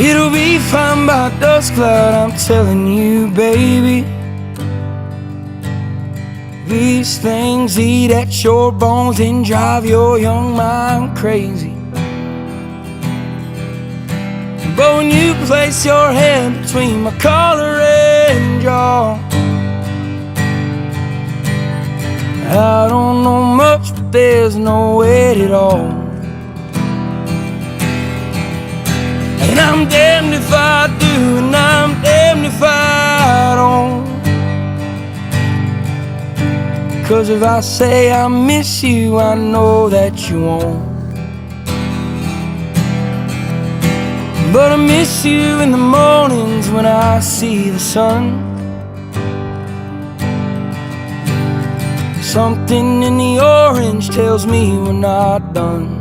It'll be fine by dusk cloud, I'm telling you, baby. These things eat at your bones and drive your young mind crazy. But when you place your hand between my collar and jaw, I don't know much, but there's no weight at all. And I'm damned if I do, and I'm damned if I don't. 'Cause if I say I miss you, I know that you won't. But I miss you in the mornings when I see the sun. Something in the orange tells me we're not done.